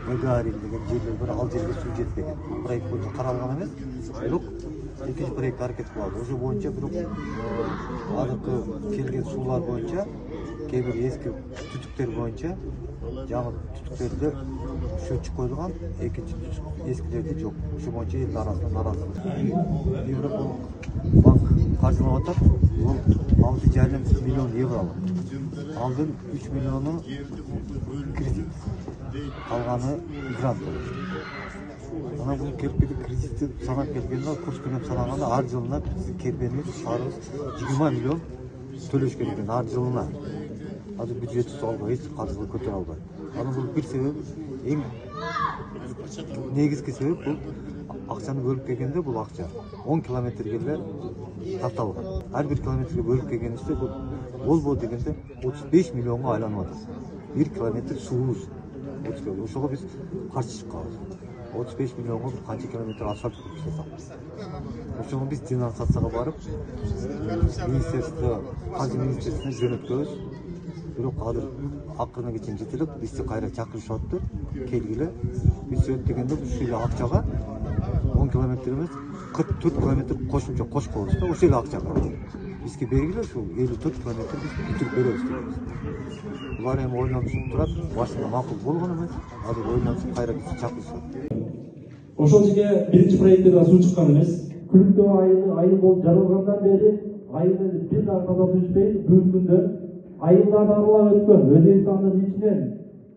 Гагарин деген жерлер бар, ал жерге су жетпеген. Проект боюнча каралган эмес. Бирок экинчи проект аракет кылабыз. Ошо боюнча бирок азыркы келген суулар боюнча кээ бир эски түтүктөр боюнча жаңы түтүктөрдө счетчик коюлган, экинчи эскилерде жок. Ошо боюнча элдин арасында наразылык. Европалык банк каржылап атат. Бул 6,5 миллион евро. Алдын 3 миллиону кредит. Калганы грант болот. Ана бул керпеди кредитти санап келгенде, курс менен санаганда ар жылына биздин керпенибиз шаарыбыз 20 миллион төлөш керек экен ар жылына. Азыр бюджет албай, эч каржылык көтөрө албай. Анын бул бир себеби, эң негизги себеп бул акчаны бөлүп келгенде бул акча 10 километрге эле тарталган. Ар бир километрге бөлүп келгенибизде бул болбо дегенде 35 миллионго айланып атат. 1 километр суубуз. Ошого биз каршы чыкканбыз. 35 миллионго канча километр асфальт жасап. Ошого биз денонсацияга барып, министерство, Каржы министрлигине жөнөткөнбүз. Бирок азыр акырына чейин жетелеп, бизди кайра чакырышып атты. Келгиле, биз өттөгөндө ушул эле акчага 10 километр эмес, 44 километр кошумча кошконбуз да, ошол эле акчага. Бизге бергиле ушул 54 километр биз бүтүрүп беребиз дейбиз. Булар эми ойлонушуп турат, башында макул болгон эмес, азыр ойлонушуп кайра бизди чакырышат. Ошол жерге биринчи проектте да суу чыккан эмес. Күлүктөө айыл болуп жарылгандан бери айылда бир дагы таза суу ичпей, бүгүнкү күндө айылдарды аралап өткөн, Өзбекстандын ичинен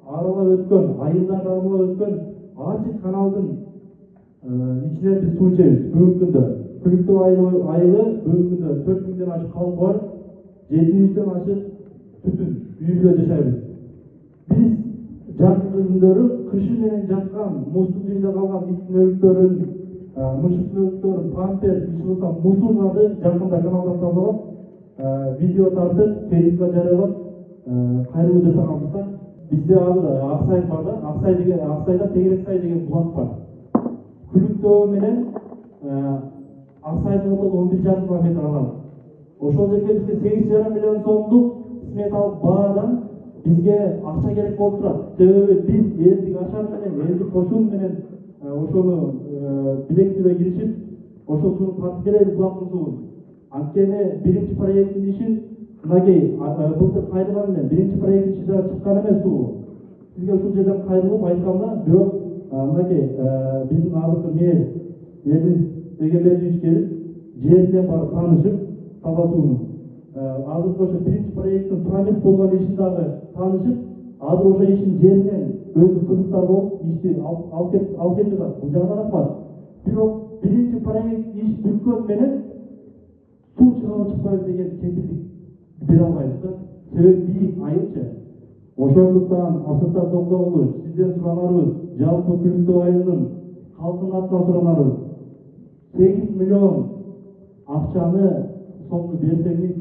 аралап өткөн, айылдарды аралап өткөн ачык каналдын ичинен биз суу ичебиз. Бүгүнкү күндө Күлүктөө айылы бүгүнкү күндө 4000ден ашык калк бар, 700ден ашык түтүн үй бүлө жашайбыз. Биз жакын күндөрү кышы менен жаткан муздун түбүндө калган иттин өлүктөрүн, мышыктын өлүктөрүн, памперс, ишибылса мусорларды жакында каналдан тазалап, видео тартып, Facebookка жарыялап, кайрылуу жасаганбыз да. Бизде азыр Аксай бар да, Аксайда Тегерек-сай деген булак бар. Күлүктөө менен Аксайдын ортосу 11,5 километр аралык. Ошол жерге бизге 8,5 миллион сомдук сметалык баадан бизге акча керек болуп турат. Себеби биз элдик ашар менен, элдик кошун менен ошону билектирүүгө киришип, ошол сууну тартып келебиз булактын суун. Анткени биринчи проекттин ишин мынакей былтыр кайрылган эле, биринчи проекттин иши да чыккан эмес суу. Сизге ушул жерден кайрылып айтканда, бирок мынакей биздин азыркы элибиз эгембердик ишкер жерден барып таанышып, таза сууну азыркы ошо биринчи проекттин промис болгон ишин дагы таанышып, азыр ошо ишин жеринен өзү кызыктар болуп ишти алып кетип жатат. Бул жагынан рахмат. Бирок биринчи проект иш бүткөн менен суу чыгабы чыкпайбы деген кепилдик бере албайбыз да. Себеби бийик айылчы. Ошондуктан Асаттар Токтогулович, сизден суранарыбыз, жалпы Күлүктөө айылынын калкынын атынан суранарыбыз. 8 миллион акчаны сомду берсеңиз,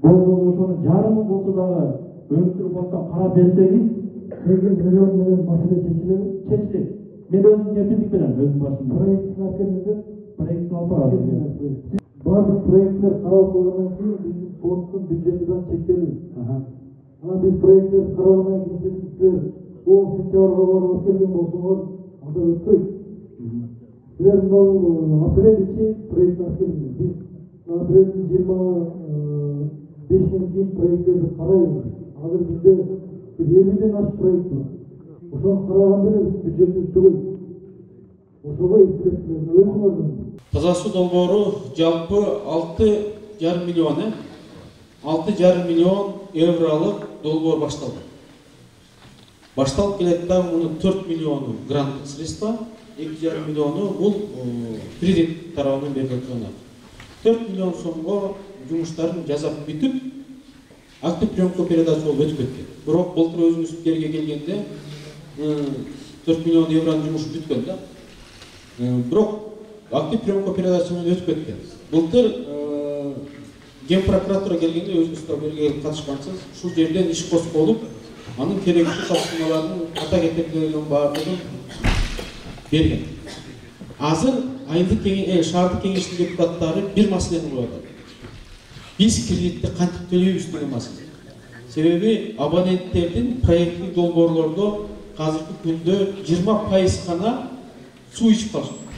болбосо ошонун жарымы болсо дагы өнүктүрүп фонддон карап берсеңиз, 8 миллион менен маселе чечилет. Мен өзүм кепилдик берем, өзүм башым. Проекттин аркасында проекттин алып барабыз. Бардык проекттер каралып болгондон кийин биздин фонддун бюджетидан чектелди. Анан биз проекттер каралгандан кийин сиздер ол сентябрга барып келген болсоңор, анда өтпөйт. Силер бул апрель ичи проект аркылуу биз апрелдин 25-нен кийин проекттерди карайбыз. Азыр бизде 50ден ашык проект бар. Ошону караганда эле биз бюджетибиз түгөл. Ошого өзүңөрдүн таза суу долбоору жалпы 6,5 миллион 6,5 миллион евролук долбоор башталды. Башталып келет да, мунун 4 миллиону гранттык средства, 2,5 миллиону бул кредит тарабынан берилет. 4 миллион сомго жумуштарын жасап бүтүп, актив приемка передача болуп өтүп кеткен. Бирок былтыр өзүңүз жерге келгенде 4 миллион евронун жумушу бүткөн да. Бирок актив приемка передача менен өтүп кеткен. Былтыр Ген прокуратура келгенде өзүңүз да берге катышкансыз, ушул жерден иш козголуп, анын керектүү тапсырмаларын ата кетирлеринин баардыгын берген. Азыр айылдык шаардык кеңештин депутаттары бир маселени коюп атат. Биз кредитти кантип төлөйбүз деген маселе. Себеби абоненттердин проекттик долбоорлордо азыркы күндө 20% гана суу ичип калышат.